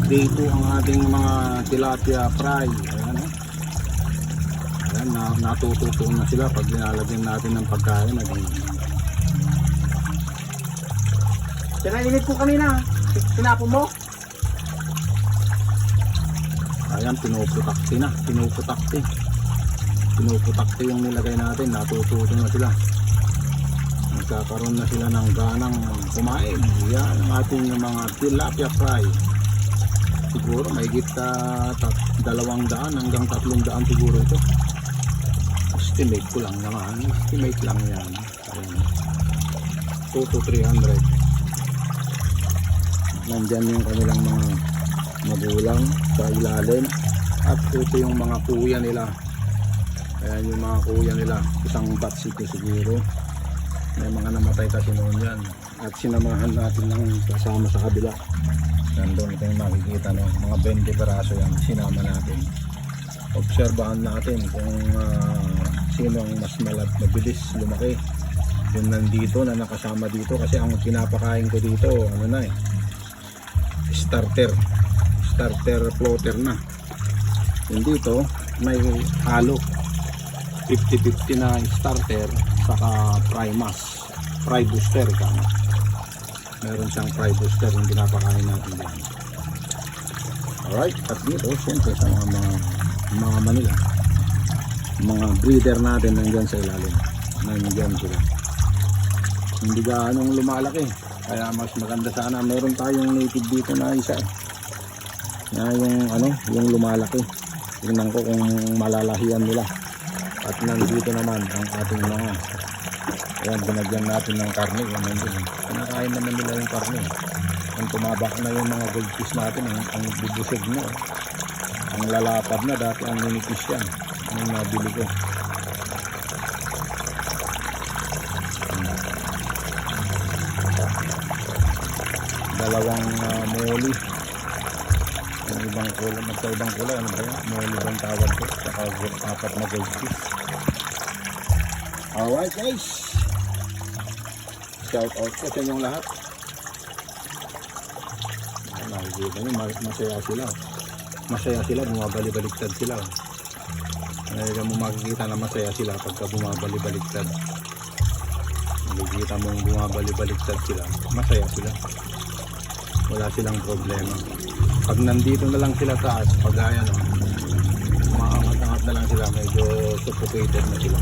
Day 2 ang ating mga tilapia fry. Ayan, ayan, natututo na sila pag nilalagyan natin ng pagkain. Pinainit ko kanina. Sinapo mo? Ayan, pinuputakti yung nilagay natin. Natututo na sila, nagkakaroon na sila ng ganang kumain. Yan ang ating mga tilapia fry. Siguro mahigit 200 hanggang 300 siguro ito. Estimate ko lang naman, estimate lang yan. Ayan, 2 to 300. Nandyan yung kanilang mga magulang sa ilalim, at ito yung mga kuya nila. Ayan yung mga kuya nila, isang batch ito siguro. May mga namatay kasi noon yan, at sinamahan natin ng kasama sa kabila. Nandun ito yung makikita, no? Mga 20 peraso yan, sinama natin. Obserbahan natin kung sino ang mas mabilis lumaki. Yung nandito na nakasama dito, kasi ang pinapakain ko dito ano na starter floater na. Yung dito may halo 50-50 na starter saka fry booster kama. Meron siyang fry booster yung pinapakain natin dyan. Alright, at dito siyempre sa mga Manila, mga breeder natin nandyan sa ilalim, nandyan sila, hindi gaanong lumalaki. Kaya mas maganda sana meron tayong native dito na isa na yung lumalaki. Tingnan ko kung malalahian nila. At nandito naman ang ating mga, ayan, binagyan natin ng karne. Kinakain naman nila yung karne. Ang tumabak na yung mga goldfish natin, ang bubusog na, ang lalapad na. Dati ang ninipis yan, ang nabili ko. Dalawang moli, yung ibang kulay, magkaibang kulay, ano ba yan? Moli bang tawag ko, saka 4 na goldfish. Alright guys, shout out ko sa inyong lahat. Nakikita nyo, masaya sila, bumabali-baliktad sila. Ngayon mo makikita na masaya sila pagka bumabali-baliktad. Nakikita mong bumabali-baliktad sila, masaya sila, wala silang problema. Pag nandito na lang sila taas, pag ayan, umaangat-angat na lang sila, medyo suffocated na sila.